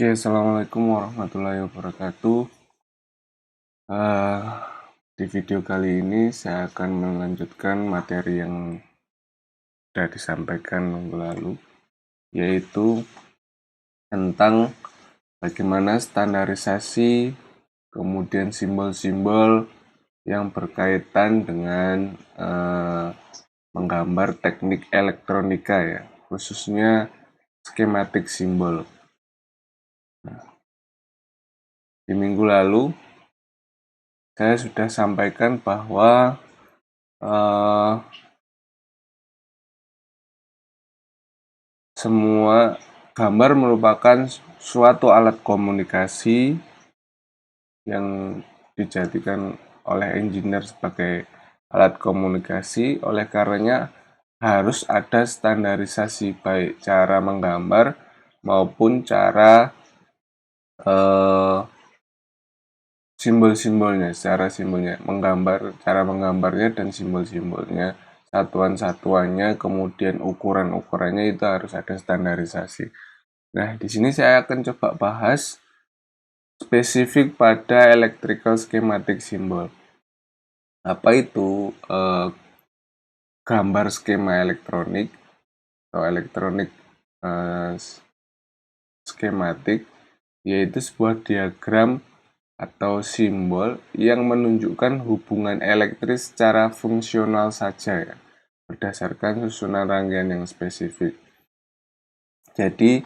Oke, assalamualaikum warahmatullahi wabarakatuh. Eh, di video kali ini saya akan melanjutkan materi yang sudah disampaikan minggu lalu, yaitu tentang bagaimana standarisasi, kemudian simbol-simbol yang berkaitan dengan menggambar teknik elektronika ya, khususnya skematik simbol. Di minggu lalu saya sudah sampaikan bahwa semua gambar merupakan suatu alat komunikasi yang dijadikan oleh engineer sebagai alat komunikasi. Oleh karenanya harus ada standarisasi baik cara menggambar maupun cara simbol-simbolnya, secara simbolnya, cara menggambarnya dan simbol-simbolnya, satuan-satuannya, kemudian ukuran-ukurannya itu harus ada standarisasi. Nah, di sini saya akan coba bahas spesifik pada electrical schematic symbol. Apa itu gambar skema elektronik atau elektronik skematik, yaitu sebuah diagram atau simbol yang menunjukkan hubungan elektris secara fungsional saja ya, berdasarkan susunan rangkaian yang spesifik. Jadi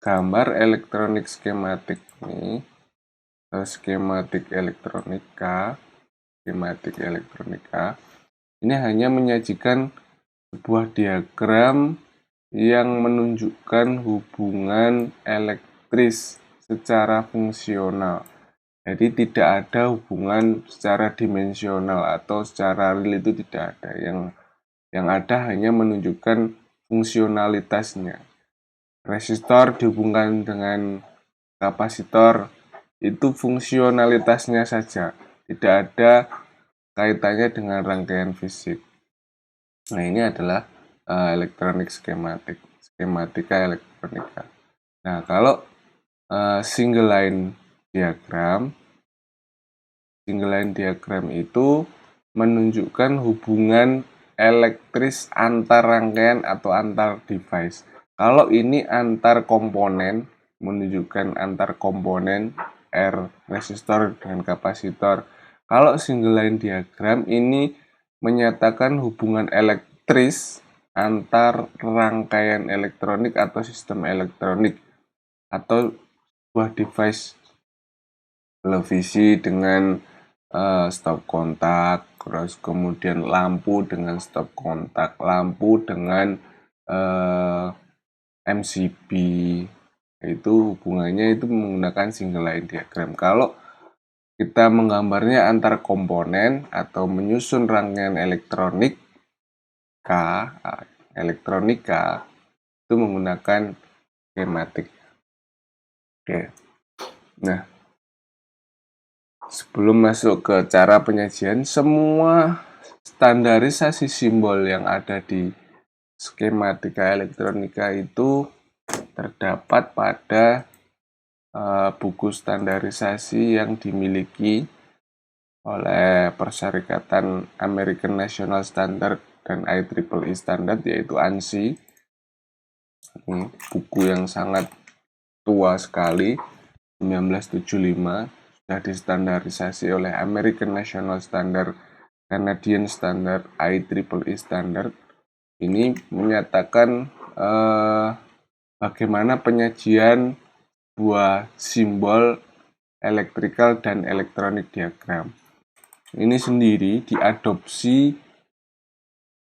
gambar elektronik skematik ini skematik elektronika ini hanya menyajikan sebuah diagram yang menunjukkan hubungan elektris secara fungsional. Jadi tidak ada hubungan secara dimensional atau secara real, itu tidak ada. Yang ada hanya menunjukkan fungsionalitasnya. Resistor dihubungkan dengan kapasitor, itu fungsionalitasnya saja, tidak ada kaitannya dengan rangkaian fisik. Nah, ini adalah elektronik skematika elektronika. Nah, kalau single line diagram itu menunjukkan hubungan elektris antar rangkaian atau antar device. Kalau ini antar komponen, menunjukkan antar komponen R resistor dengan kapasitor. Kalau single line diagram ini menyatakan hubungan elektris antar rangkaian elektronik atau sistem elektronik atau sebuah device televisi dengan stop kontak, terus kemudian lampu dengan stop kontak, lampu dengan MCB, itu hubungannya itu menggunakan single line diagram. Kalau kita menggambarnya antar komponen atau menyusun rangkaian elektronika itu menggunakan skematik. Oke. Nah, sebelum masuk ke cara penyajian, semua standarisasi simbol yang ada di skematika elektronika itu terdapat pada buku standarisasi yang dimiliki oleh Perserikatan American National Standard dan IEEE Standard, yaitu ANSI. Ini buku yang sangat tua sekali, 1975, sudah distandarisasi oleh American National Standard, Canadian Standard, IEEE Standard. Ini menyatakan bagaimana penyajian buah simbol elektrikal dan elektronik diagram. Ini sendiri diadopsi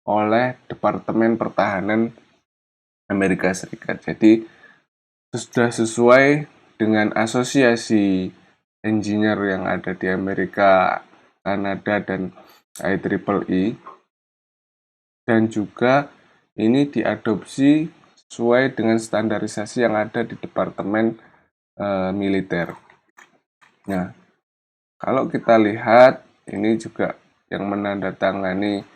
oleh Departemen Pertahanan Amerika Serikat. Jadi sudah sesuai dengan asosiasi engineer yang ada di Amerika, Kanada, dan IEEE, dan juga ini diadopsi sesuai dengan standarisasi yang ada di Departemen Militer. Nah, kalau kita lihat, ini juga yang menandatangani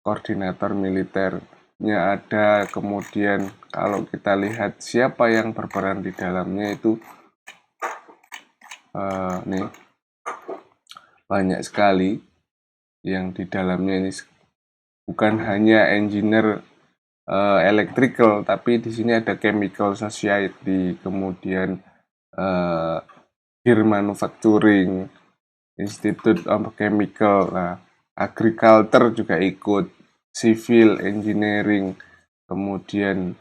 koordinator militer ada, kemudian kalau kita lihat siapa yang berperan di dalamnya itu nih banyak sekali yang di dalamnya ini, bukan hanya engineer electrical, tapi di sini ada chemical society, kemudian gear manufacturing, Institute of Chemical, nah, agriculture juga ikut, civil engineering, kemudian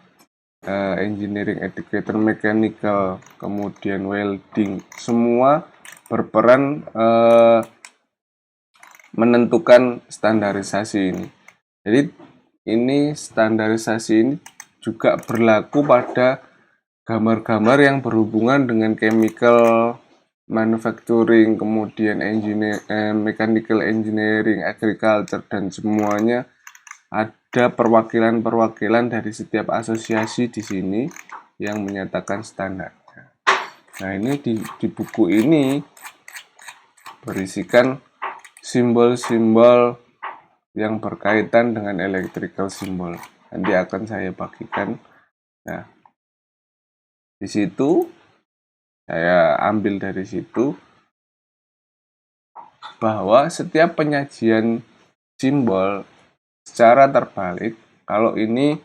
engineering educator mechanical, kemudian welding, semua berperan menentukan standarisasi ini. Jadi ini standarisasi ini juga berlaku pada gambar-gambar yang berhubungan dengan chemical manufacturing, kemudian mechanical engineering, agriculture, dan semuanya ada perwakilan-perwakilan dari setiap asosiasi di sini yang menyatakan standar. Nah, ini di buku ini berisikan simbol-simbol yang berkaitan dengan electrical symbol. Nanti akan saya bagikan. Nah, di situ saya ambil dari situ bahwa setiap penyajian simbol secara terbalik, kalau ini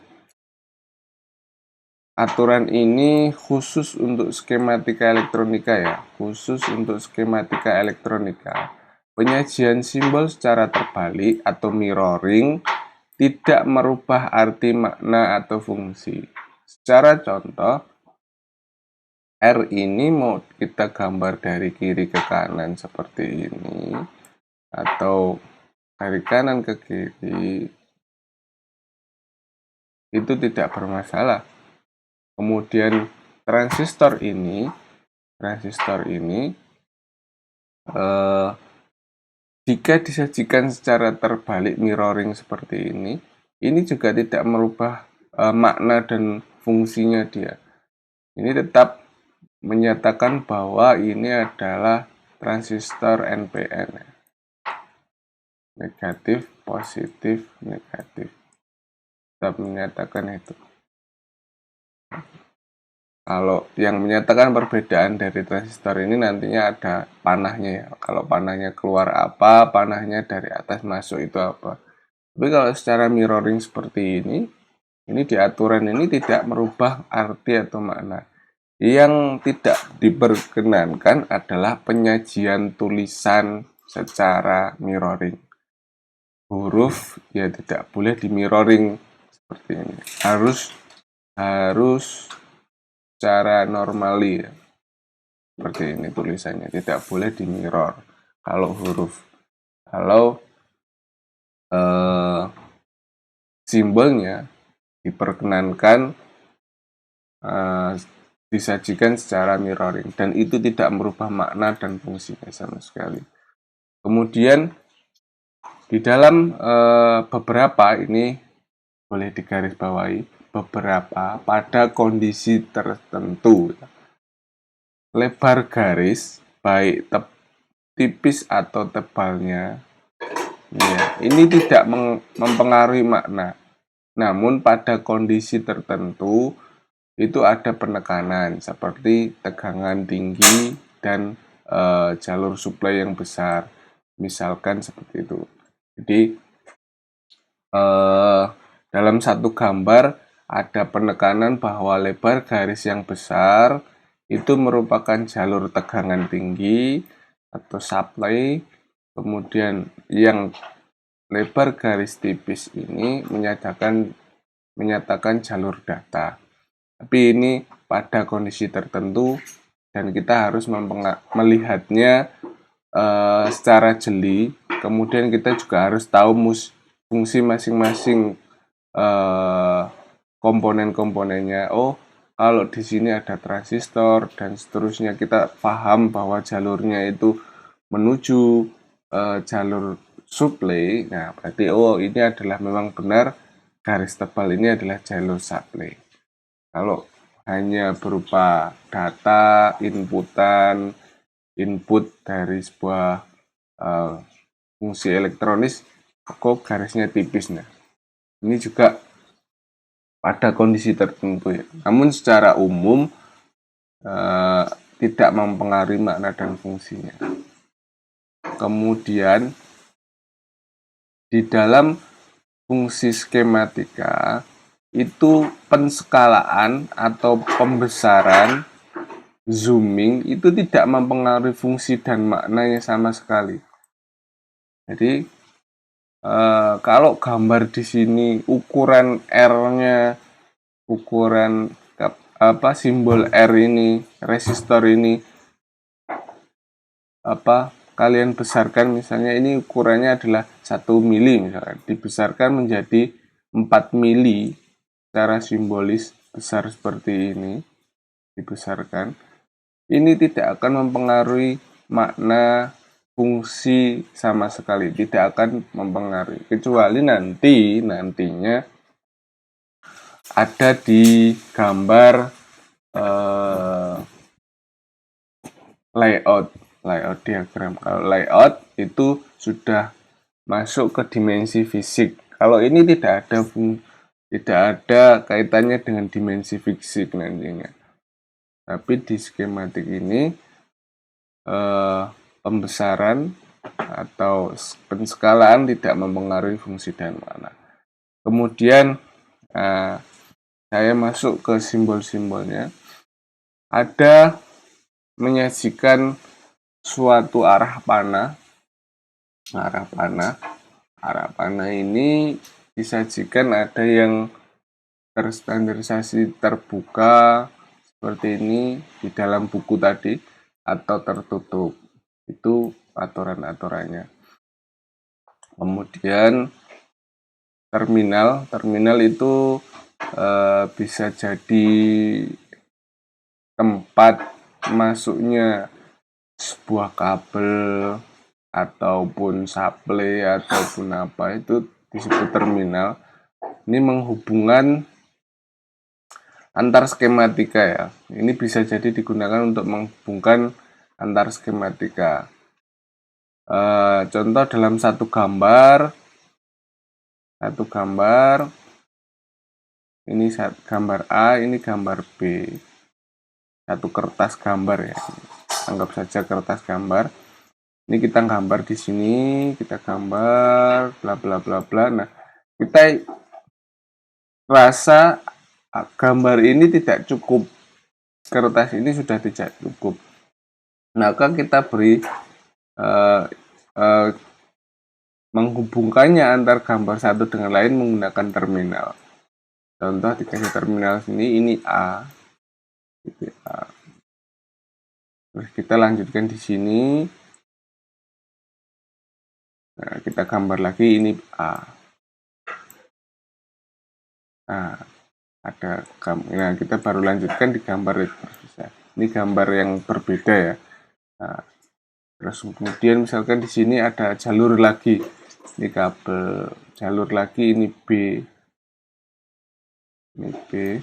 aturan ini khusus untuk skematika elektronika ya, khusus untuk skematika elektronika. Penyajian simbol secara terbalik atau mirroring tidak merubah arti, makna, atau fungsi. Secara contoh, R ini mau kita gambar dari kiri ke kanan seperti ini, atau dari kanan ke kiri, itu tidak bermasalah. Kemudian transistor ini jika disajikan secara terbalik mirroring seperti ini juga tidak merubah makna dan fungsinya dia. Ini tetap menyatakan bahwa ini adalah transistor NPN. Negatif, positif, negatif. Tetap menyatakan itu. Kalau yang menyatakan perbedaan dari transistor ini nantinya ada panahnya ya. Kalau panahnya keluar apa, panahnya dari atas masuk itu apa. Tapi kalau secara mirroring seperti ini di aturan ini tidak merubah arti atau makna. Yang tidak diperkenankan adalah penyajian tulisan secara mirroring. Huruf ya tidak boleh di mirroring seperti ini. Harus secara normali ya. Seperti ini tulisannya, tidak boleh di mirror kalau huruf. Kalau simbolnya diperkenankan disajikan secara mirroring, dan itu tidak merubah makna dan fungsinya sama sekali. Kemudian di dalam beberapa, ini boleh digarisbawahi, beberapa pada kondisi tertentu lebar garis baik tipis atau tebalnya ya, ini tidak mempengaruhi makna. Namun pada kondisi tertentu itu ada penekanan seperti tegangan tinggi dan jalur suplai yang besar, misalkan seperti itu. Jadi dalam satu gambar ada penekanan bahwa lebar garis yang besar itu merupakan jalur tegangan tinggi atau supply, kemudian yang lebar garis tipis ini menyatakan jalur data. Tapi ini pada kondisi tertentu dan kita harus melihatnya secara jeli. Kemudian kita juga harus tahu fungsi masing-masing komponen-komponennya. Oh, kalau di sini ada transistor dan seterusnya, kita paham bahwa jalurnya itu menuju jalur supply. Nah, berarti oh ini adalah memang benar garis tebal ini adalah jalur supply. Kalau hanya berupa data, input dari sebuah fungsi elektronis, kok garisnya tipis. Nah, ini juga pada kondisi tertentu ya. Namun secara umum tidak mempengaruhi makna dan fungsinya. Kemudian di dalam fungsi skematika itu penskalaan atau pembesaran, zooming itu tidak mempengaruhi fungsi dan maknanya sama sekali. Jadi kalau gambar di sini ukuran R-nya, ukuran simbol R ini, resistor ini kalian besarkan, misalnya ini ukurannya adalah 1 mili misalkan, dibesarkan menjadi 4 mili secara simbolis besar seperti ini, dibesarkan, ini tidak akan mempengaruhi makna fungsi sama sekali, tidak akan mempengaruhi, kecuali nantinya ada di gambar layout diagram. Kalau layout itu sudah masuk ke dimensi fisik. Kalau ini tidak ada kaitannya dengan dimensi fisik nantinya. Tapi di skematik ini pembesaran atau penskalaan tidak mempengaruhi fungsi dan makna. Kemudian saya masuk ke simbol-simbolnya. Ada menyajikan suatu arah panah. Arah panah ini disajikan ada yang terstandarisasi terbuka seperti ini di dalam buku tadi, atau tertutup. Itu aturan-aturannya. Kemudian terminal itu bisa jadi tempat masuknya sebuah kabel ataupun supply ataupun apa, itu disebut terminal. Ini menghubungkan antar skematika ya. Ini bisa jadi digunakan untuk menghubungkan antar skematika. Contoh dalam satu gambar, ini gambar A, ini gambar B. Satu kertas gambar ya. Anggap saja kertas gambar. Ini kita gambar di sini, kita gambar bla bla bla bla. Nah, kita rasa gambar ini tidak cukup, kertas ini sudah tidak cukup. Maka kita beri menghubungkannya antar gambar satu dengan lain menggunakan terminal. Contoh dikasih terminal sini, ini A, gitu, A. Terus kita lanjutkan di sini. Nah, kita gambar lagi, ini A. Nah, kita baru lanjutkan di gambar yang berbeda. Ini gambar yang berbeda ya. Nah, terus kemudian misalkan di sini ada jalur lagi. Ini kabel, jalur lagi, ini B. Ini B.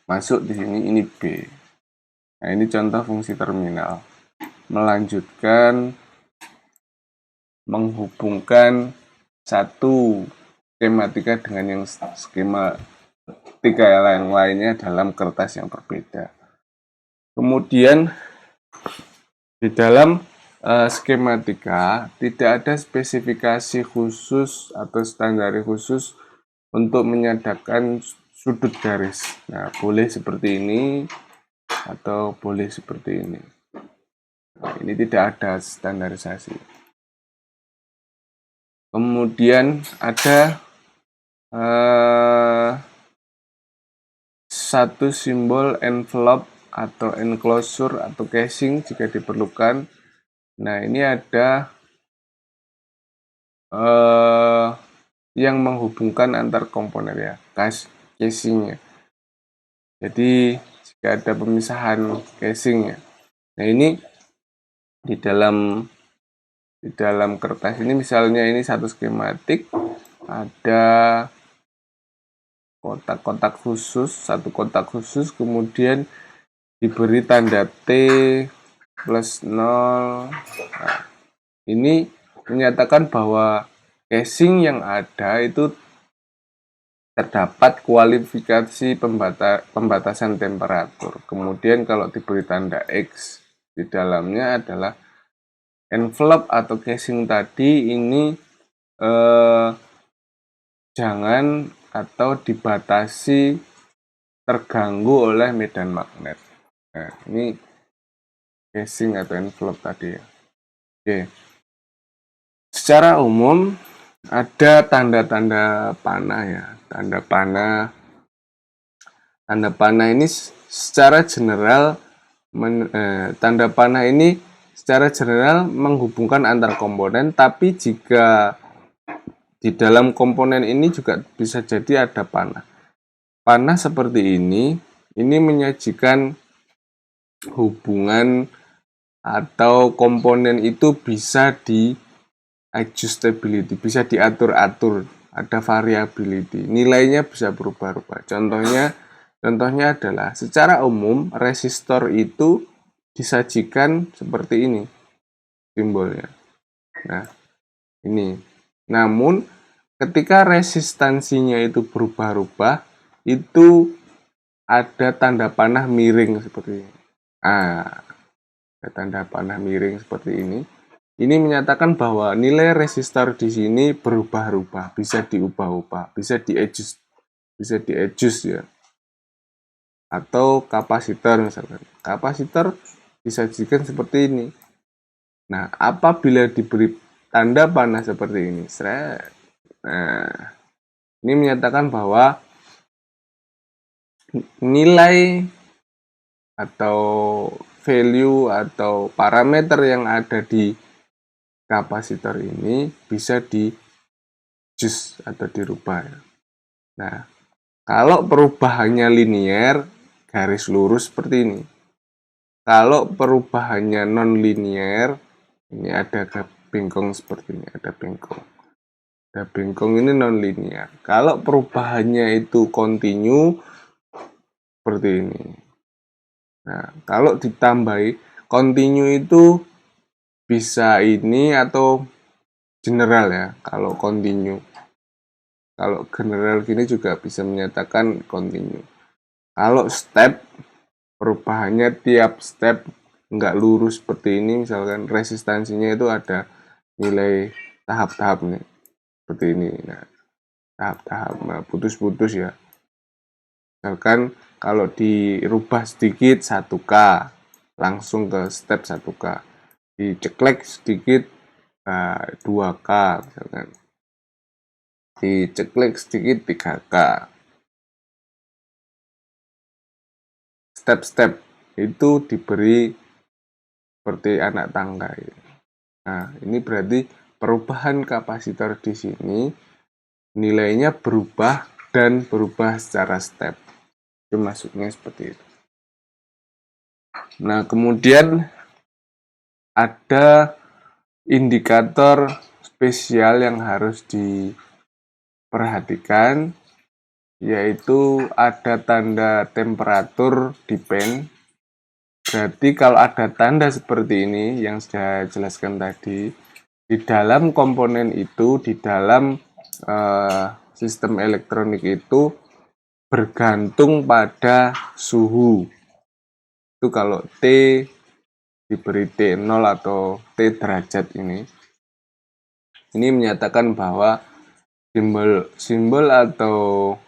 Masuk di sini, ini B. Nah, ini contoh fungsi terminal. Melanjutkan, menghubungkan satu skematika dengan yang skematika yang lainnya dalam kertas yang berbeda. Kemudian di dalam skematika tidak ada spesifikasi khusus atau standar khusus untuk menyatakan sudut garis. Nah, boleh seperti ini atau boleh seperti ini. Nah, ini tidak ada standarisasi. Kemudian ada satu simbol envelope atau enclosure atau casing jika diperlukan. Nah, ini ada yang menghubungkan antar komponen ya, casingnya. Jadi jika ada pemisahan casingnya. Nah, ini di dalam kertas ini, misalnya ini satu skematik, ada kotak-kotak khusus, satu kotak khusus, kemudian diberi tanda T plus 0. Nah, ini menyatakan bahwa casing yang ada itu terdapat kualifikasi pembatasan temperatur. Kemudian kalau diberi tanda X, di dalamnya adalah envelope atau casing tadi ini jangan atau dibatasi terganggu oleh medan magnet. Nah, ini casing atau envelope tadi ya. Oke. Secara umum ada tanda-tanda panah ya. Tanda panah ini secara general tanda panah ini secara general menghubungkan antar komponen, tapi jika di dalam komponen ini juga bisa jadi ada panah. Panah seperti ini menyajikan hubungan atau komponen itu bisa di adjustability, bisa diatur-atur, ada variability, nilainya bisa berubah-ubah. Contohnya adalah secara umum resistor itu disajikan seperti ini simbolnya. Nah, ini. Namun ketika resistansinya itu berubah-ubah, itu ada tanda panah miring seperti ini. Ada tanda panah miring seperti ini. Ini menyatakan bahwa nilai resistor di sini berubah-ubah, bisa diubah-ubah, bisa di-adjust ya. Atau kapasitor misalkan. Kapasitor disajikan seperti ini. Nah, apabila diberi tanda panah seperti ini, nah, ini menyatakan bahwa nilai atau value atau parameter yang ada di kapasitor ini bisa di-adjust atau dirubah. Nah, kalau perubahannya linear, garis lurus seperti ini. Kalau perubahannya non-linear, ini ada bengkong seperti ini, ada bengkong. Ada bengkong ini non-linear. Kalau perubahannya itu kontinu, seperti ini. Nah, kalau ditambahi kontinu itu bisa ini atau general ya, kalau kontinu. Kalau general gini juga bisa menyatakan kontinu. Kalau step, perubahannya tiap step nggak lurus seperti ini, misalkan resistansinya itu ada nilai tahap-tahap nih, seperti ini. Nah, tahap-tahap, nah, putus-putus ya. Misalkan kalau dirubah sedikit 1K, langsung ke step 1K. Diceklek sedikit 2K, misalkan. Diceklek sedikit 3K. Step-step itu diberi seperti anak tangga. Nah, ini berarti perubahan kapasitor di sini nilainya berubah dan berubah secara step. Itu masuknya seperti itu. Nah, kemudian ada indikator spesial yang harus diperhatikan, yaitu ada tanda temperatur di pen. Berarti kalau ada tanda seperti ini yang saya jelaskan tadi, di dalam komponen itu, di dalam sistem elektronik itu bergantung pada suhu. Itu kalau T diberi T0 atau T derajat ini menyatakan bahwa simbol atau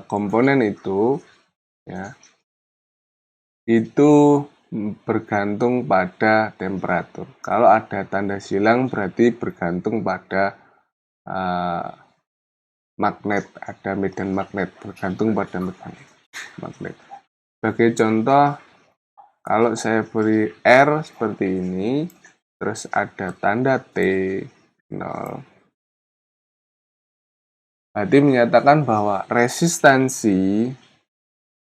komponen itu ya itu bergantung pada temperatur. Kalau ada tanda silang berarti bergantung pada magnet, ada medan magnet, bergantung pada medan magnet. Sebagai contoh, kalau saya beri R seperti ini, terus ada tanda T0, berarti menyatakan bahwa resistansi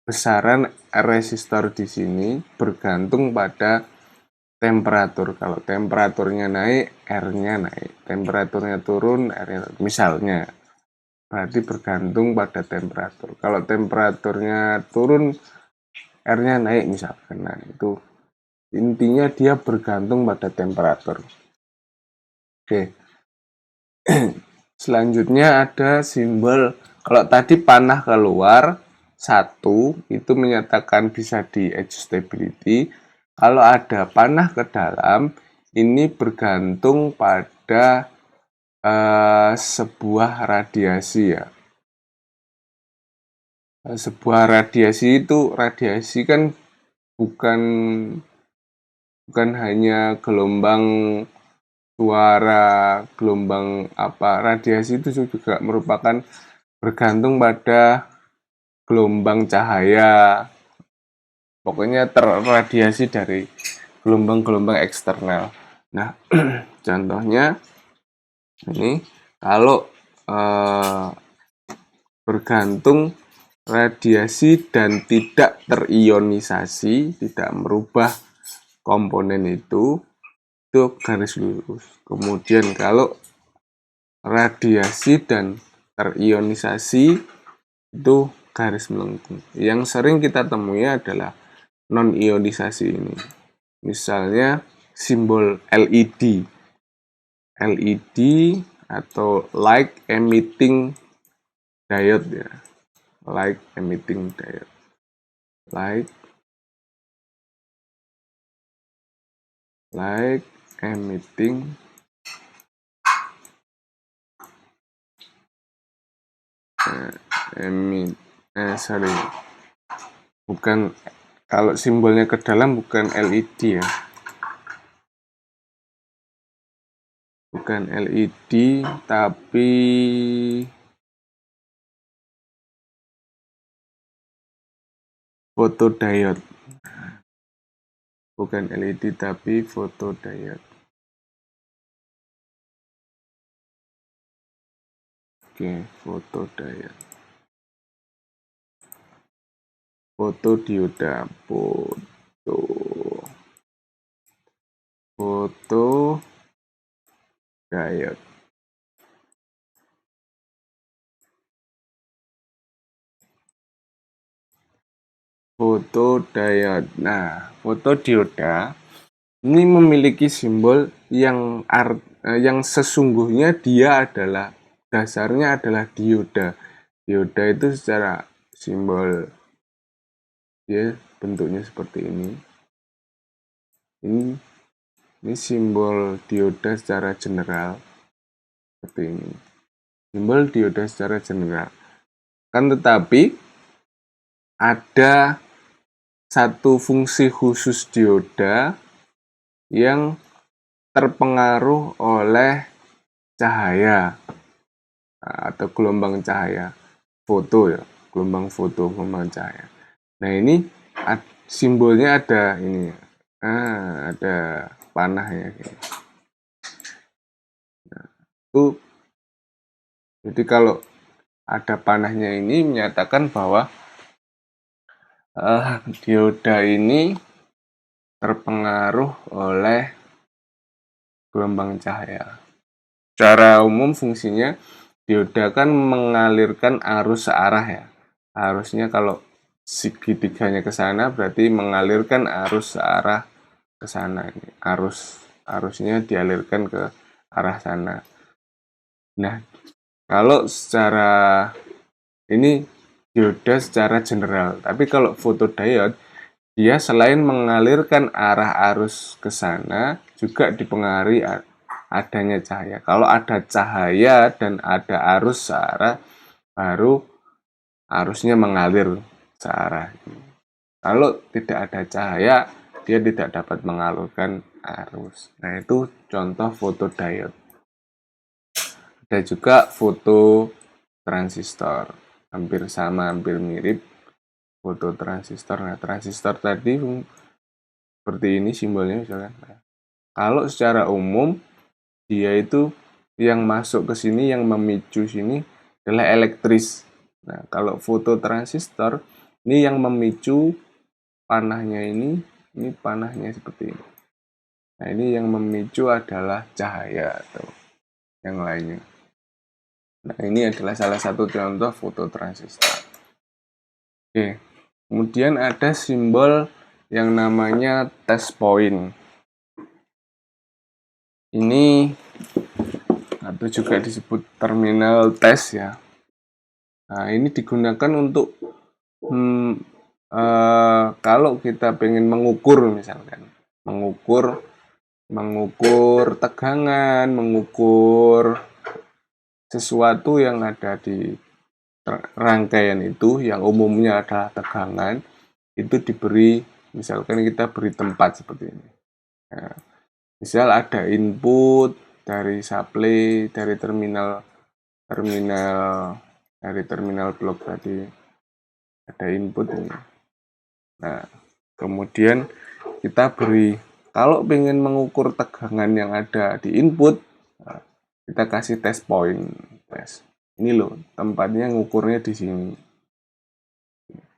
besaran resistor di sini bergantung pada temperatur. Kalau temperaturnya naik, R-nya naik. Temperaturnya turun, R-nya misalnya. Berarti bergantung pada temperatur. Kalau temperaturnya turun, R-nya naik misalkan. Nah, itu intinya dia bergantung pada temperatur. Oke. Selanjutnya ada simbol, kalau tadi panah keluar, 1 itu menyatakan bisa di edge stability. Kalau ada panah ke dalam, ini bergantung pada sebuah radiasi ya. Sebuah radiasi itu, radiasi kan bukan hanya gelombang suara, gelombang apa, radiasi itu juga merupakan bergantung pada gelombang cahaya. Pokoknya terradiasi dari gelombang-gelombang eksternal. Nah, contohnya ini kalau bergantung radiasi dan tidak terionisasi, tidak merubah komponen itu garis lurus. Kemudian kalau radiasi dan terionisasi itu garis melengkung. Yang sering kita temui adalah non-ionisasi ini. Misalnya simbol LED. LED atau light emitting diode ya. Light emitting diode. Light emitting bukan, kalau simbolnya ke dalam bukan LED ya, bukan LED tapi fotodiode, bukan LED tapi fotodiode. Oke, fotodioda, fotodiode. Fotodiode. Nah, fotodioda ini memiliki simbol yang sesungguhnya dia adalah, dasarnya adalah dioda. Dioda itu secara simbol dia bentuknya seperti ini. Ini simbol dioda secara general seperti ini. Simbol dioda secara general. Kan tetapi ada satu fungsi khusus dioda yang terpengaruh oleh cahaya atau gelombang cahaya, foto ya, gelombang cahaya. Nah, ini simbolnya ada ini, ada panahnya. Nah, itu jadi kalau ada panahnya ini menyatakan bahwa dioda ini terpengaruh oleh gelombang cahaya. Secara umum fungsinya dioda kan mengalirkan arus searah ya. Harusnya kalau segitiganya ke sana berarti mengalirkan arus searah ke sana. Arusnya dialirkan ke arah sana. Nah, kalau secara ini dioda secara general, tapi kalau fotodiode dia selain mengalirkan arah arus ke sana juga dipengaruhi adanya cahaya. Kalau ada cahaya dan ada arus searah, baru arusnya mengalir searah. Kalau tidak ada cahaya, dia tidak dapat mengalirkan arus. Nah, itu contoh fotodiode. Ada juga fototransistor. Hampir sama, hampir mirip fototransistor. Nah, transistor tadi seperti ini simbolnya misalkan. Nah, kalau secara umum dia itu yang masuk ke sini, yang memicu sini adalah elektris. Nah, kalau fototransistor ini yang memicu panahnya ini panahnya seperti ini. Nah, ini yang memicu adalah cahaya atau yang lainnya. Nah, ini adalah salah satu contoh fototransistor. Oke, kemudian ada simbol yang namanya test point. Ini atau juga disebut terminal tes ya. Nah, ini digunakan untuk kalau kita pengen mengukur, misalkan mengukur tegangan, mengukur sesuatu yang ada di rangkaian itu yang umumnya adalah tegangan, itu diberi, misalkan kita beri tempat seperti ini. Nah, misal ada input dari supply dari terminal blok tadi, ada input ini. Nah, kemudian kita beri, kalau ingin mengukur tegangan yang ada di input, kita kasih test point. Ini loh tempatnya, ngukurnya di sini.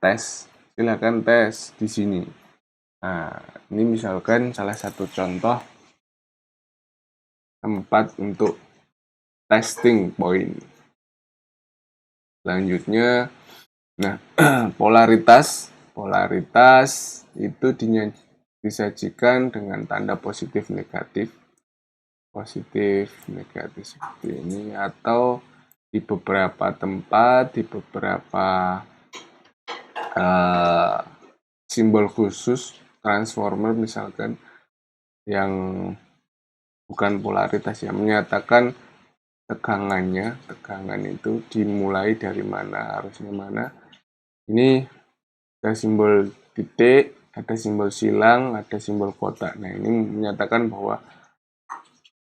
Tes, silakan tes di sini. Nah, ini misalkan salah satu contoh tempat untuk testing point. Selanjutnya, nah polaritas itu disajikan dengan tanda positif negatif seperti ini, atau di beberapa tempat, di beberapa simbol khusus transformer misalkan yang bukan polaritas, yang menyatakan tegangan itu dimulai dari mana, arusnya mana. Ini ada simbol titik, ada simbol silang, ada simbol kotak. Nah, ini menyatakan bahwa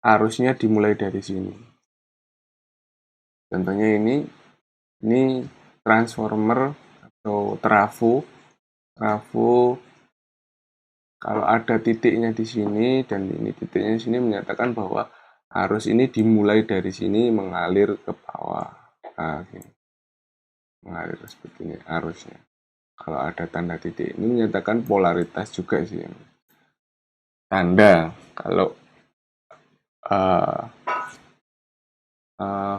arusnya dimulai dari sini. Contohnya ini transformer atau trafo. Kalau ada titiknya di sini dan ini titiknya di sini, menyatakan bahwa arus ini dimulai dari sini mengalir ke bawah. Nah, gini. Mengalir seperti ini arusnya. Kalau ada tanda titik ini menyatakan polaritas juga sih. Tanda kalau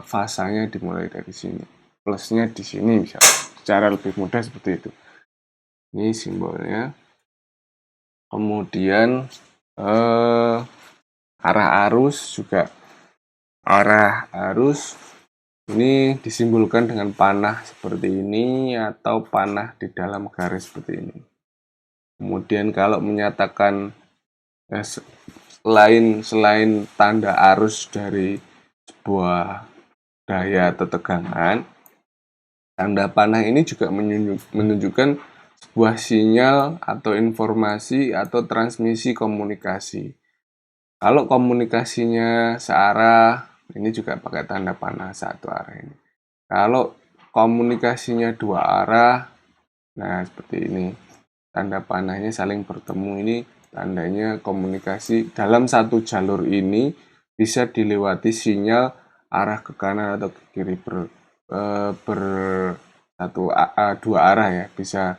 fasanya dimulai dari sini, plusnya di sini, bisa secara lebih mudah seperti itu. Ini simbolnya. Kemudian arah arus juga. Arah arus ini disimbolkan dengan panah seperti ini atau panah di dalam garis seperti ini. Kemudian kalau menyatakan selain tanda arus dari sebuah daya atau tegangan, tanda panah ini juga menunjukkan sebuah sinyal atau informasi atau transmisi komunikasi. Kalau komunikasinya searah, ini juga pakai tanda panah satu arah ini. Kalau komunikasinya dua arah, nah seperti ini, tanda panahnya saling bertemu, ini tandanya komunikasi dalam satu jalur ini bisa dilewati sinyal arah ke kanan atau ke kiri dua arah ya, bisa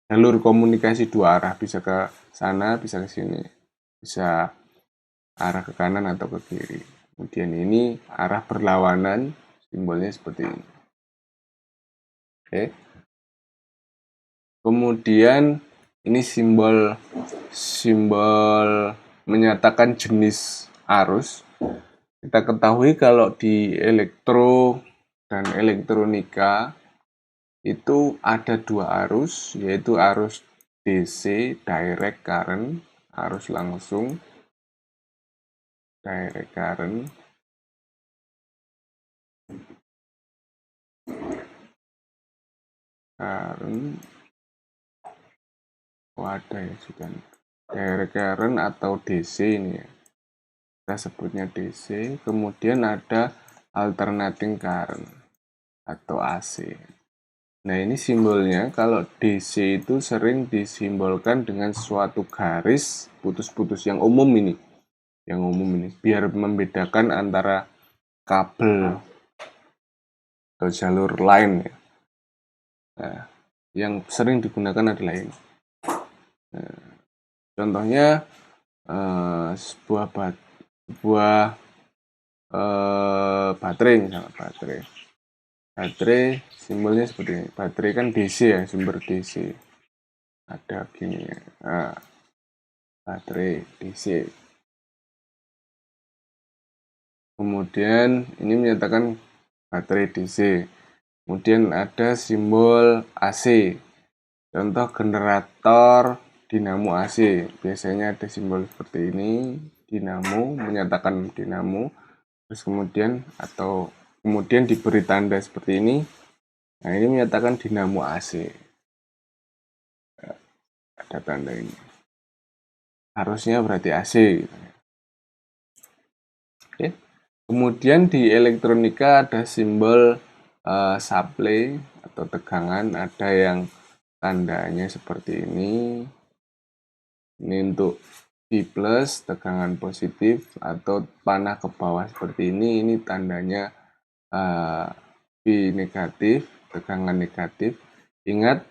jalur komunikasi dua arah, bisa ke sana, bisa ke sini, bisa arah ke kanan atau ke kiri. Kemudian ini arah berlawanan, simbolnya seperti ini. Oke. Kemudian ini simbol menyatakan jenis arus. Kita ketahui kalau di elektro dan elektronika itu ada dua arus, yaitu arus DC, direct current, arus langsung, direct current, ada ya sudah, direct current atau DC ini ya, kita sebutnya DC. Kemudian ada alternating current atau AC. Nah, ini simbolnya, kalau DC itu sering disimbolkan dengan suatu garis putus-putus yang umum ini, biar membedakan antara kabel atau jalur line ya. Nah, yang sering digunakan adalah ini. Nah, contohnya sebuah baterai, misalnya baterai simbolnya seperti ini. Baterai kan DC ya, sumber DC, ada gini ya. Nah, baterai DC. Kemudian ini menyatakan baterai DC. Kemudian ada simbol AC. Contoh generator dinamo AC. Biasanya ada simbol seperti ini, dinamo, menyatakan dinamo. Terus kemudian diberi tanda seperti ini. Nah, ini menyatakan dinamo AC. Ada tanda ini. Harusnya berarti AC. Oke. Kemudian di elektronika ada simbol supply atau tegangan, ada yang tandanya seperti ini. Ini untuk V+, tegangan positif, atau panah ke bawah seperti ini tandanya V negatif, tegangan negatif. Ingat,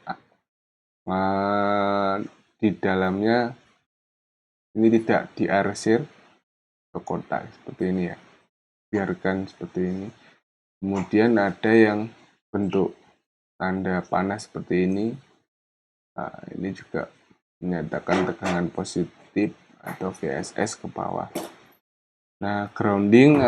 di dalamnya ini tidak diarsir ke kotak seperti ini ya, biarkan seperti ini. Kemudian ada yang bentuk tanda panah seperti ini. Nah, ini juga menyatakan tegangan positif atau VSS ke bawah. Nah, grounding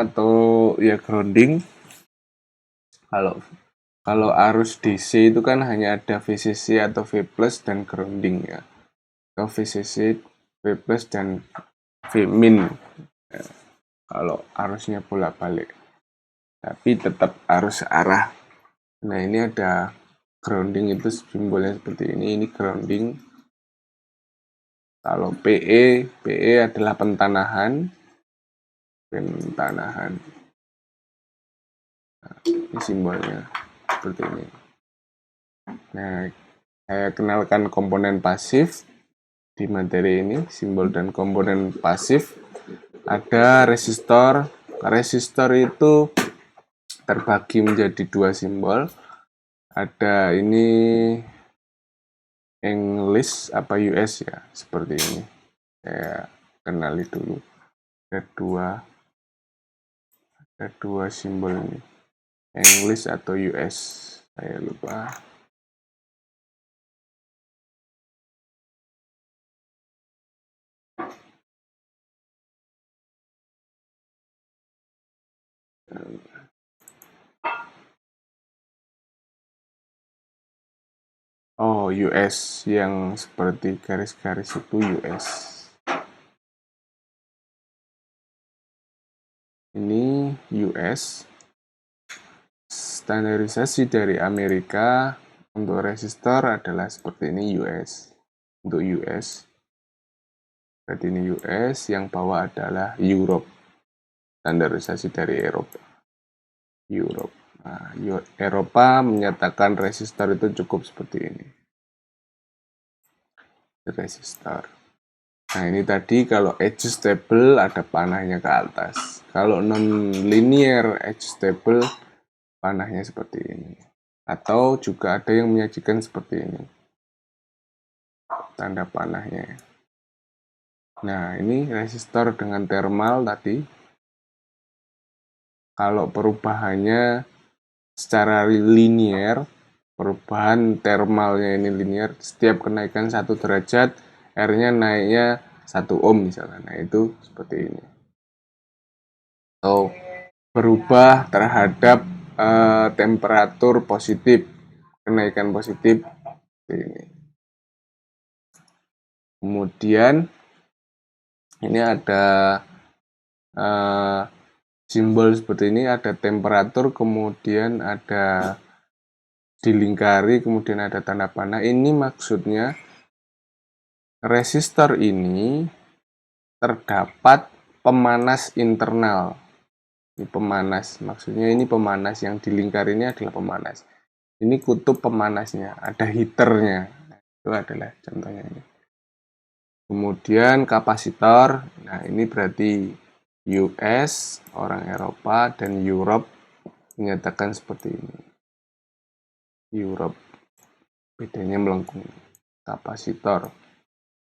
kalau arus DC itu kan hanya ada VCC atau V+ dan grounding ya. Atau VCC, V+ dan V-min. Ya, kalau arusnya bolak-balik. Tapi tetap arus arah. Nah, ini ada grounding, itu simbolnya seperti ini grounding. Kalau PE adalah pentanahan. Nah, ini simbolnya seperti ini. Nah, saya kenalkan komponen pasif di materi ini, simbol dan komponen pasif. Ada resistor. Resistor itu terbagi menjadi dua simbol. Ada ini English apa US ya, seperti ini. Saya kenali dulu. Ada dua simbol ini, English atau US, saya lupa. Oh, US, yang seperti garis-garis itu US. Ini US. Standarisasi dari Amerika untuk resistor adalah seperti ini US. Untuk US. Berarti ini US, yang bawah adalah Europe. Standarisasi dari Eropa. Europe. Nah, Eropa menyatakan resistor itu cukup seperti ini. Resistor. Nah, ini tadi kalau adjustable ada panahnya ke atas. Kalau non-linear adjustable panahnya seperti ini. Atau juga ada yang menyajikan seperti ini. Tanda panahnya. Nah, ini resistor dengan thermal tadi. Kalau perubahannya secara linear, perubahan thermalnya ini linear, setiap kenaikan 1 derajat, R-nya naiknya 1 ohm misalnya. Nah, itu seperti ini. Atau berubah terhadap temperatur positif, kenaikan positif seperti ini. Kemudian ini ada simbol seperti ini, ada temperatur, kemudian ada dilingkari, kemudian ada tanda panah. Ini maksudnya resistor ini terdapat pemanas internal. Ini pemanas, maksudnya ini pemanas, yang dilingkari ini adalah pemanas. Ini kutub pemanasnya, ada heaternya. Itu adalah contohnya ini. Kemudian kapasitor, nah ini berarti US, orang Eropa, dan Europe menyatakan seperti ini. Europe, bedanya melengkung. Kapasitor.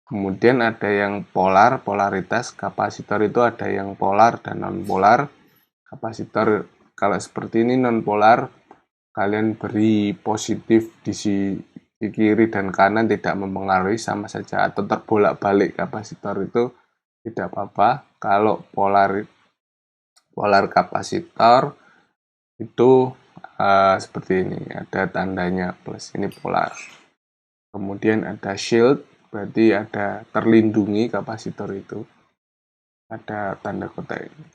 Kemudian ada yang polar, polaritas. Kapasitor itu ada yang polar dan non-polar. Kapasitor kalau seperti ini non-polar, kalian beri positif di kiri dan kanan tidak mempengaruhi, sama saja, atau terbolak-balik kapasitor itu tidak apa-apa. Kalau Polar kapasitor itu seperti ini, ada tandanya plus, ini polar. Kemudian ada shield, berarti ada terlindungi kapasitor itu. Ada tanda kotak ini.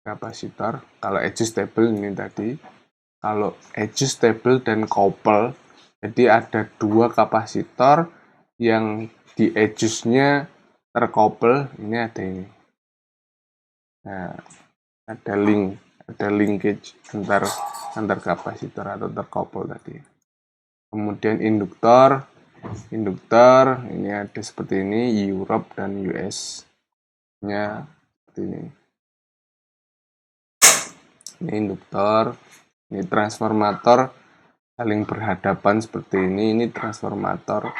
Kapasitor, kalau adjustable ini tadi. Kalau adjustable dan couple, jadi ada dua kapasitor yang di adjust-nya tercouple, ini ada ini. Nah, ada linkage antar kapasitor atau tercouple tadi. Kemudian induktor ini ada seperti ini, Europe dan US-nya seperti ini. Ini induktor, ini transformator saling berhadapan seperti ini transformator,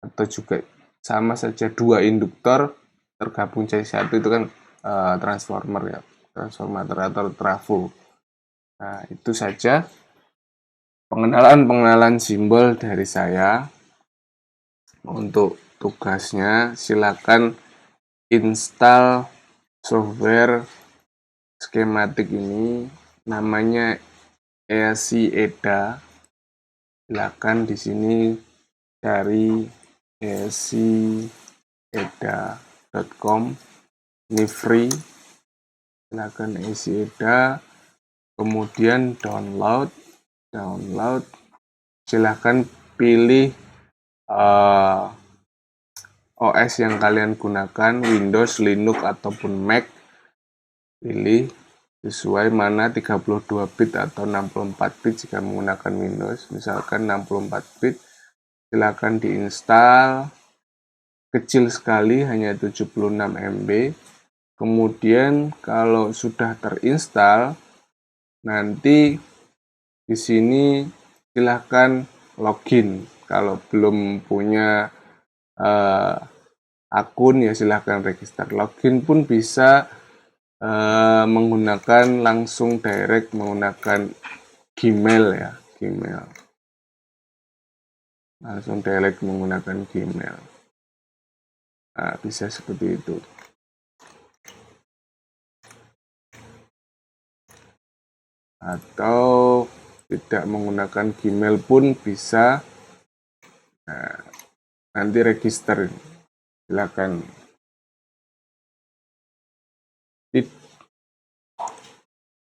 atau juga sama saja dua induktor tergabung jadi satu, itu kan transformer ya, transformator atau trafo. Nah, itu saja pengenalan simbol dari saya. Untuk tugasnya silakan install software skematik ini, namanya ESI-EDA. Silakan di sini cari esieda.com, ini free. Silakan ESI-EDA, kemudian download. Silakan pilih OS yang kalian gunakan, Windows, Linux, ataupun Mac. Pilih sesuai mana, 32 bit atau 64 bit jika menggunakan Windows. Misalkan 64 bit, silakan diinstal. Kecil sekali, hanya 76 MB. Kemudian kalau sudah terinstall, nanti di sini silakan login. Kalau belum punya akun ya silahkan register. Login pun bisa menggunakan langsung direct menggunakan Gmail ya, Gmail. Langsung direct menggunakan Gmail. Nah, bisa seperti itu. Atau tidak menggunakan Gmail pun bisa. Nah, nanti register, silakan.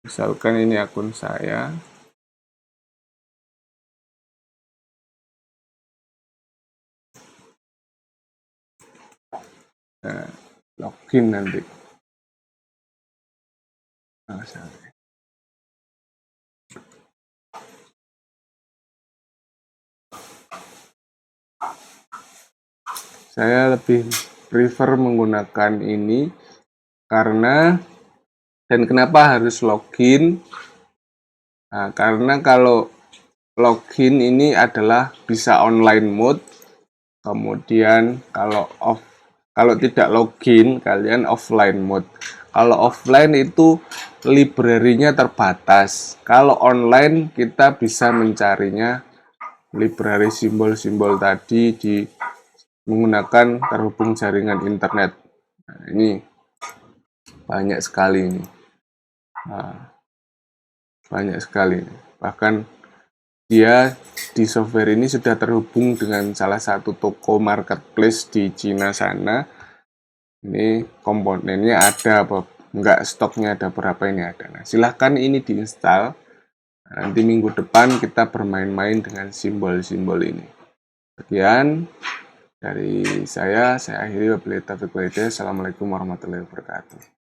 Misalkan ini akun saya. Nah, login nanti. Nah, saya lebih prefer menggunakan ini karena, dan kenapa harus login? Nah, karena kalau login ini adalah bisa online mode, kemudian kalau tidak login kalian offline mode. Kalau offline itu library-nya terbatas. Kalau online kita bisa mencarinya library simbol-simbol tadi menggunakan terhubung jaringan internet. Nah, ini banyak sekali ini. Banyak sekali. Bahkan dia di software ini sudah terhubung dengan salah satu toko marketplace di Cina sana. Ini komponennya ada, enggak stoknya ada berapa, ini ada. Nah, silahkan ini diinstal. Nanti minggu depan kita bermain-main dengan simbol-simbol ini. Sekian dari saya akhiri. Wabillahi taufiq wal hidayah. Assalamualaikum warahmatullahi wabarakatuh.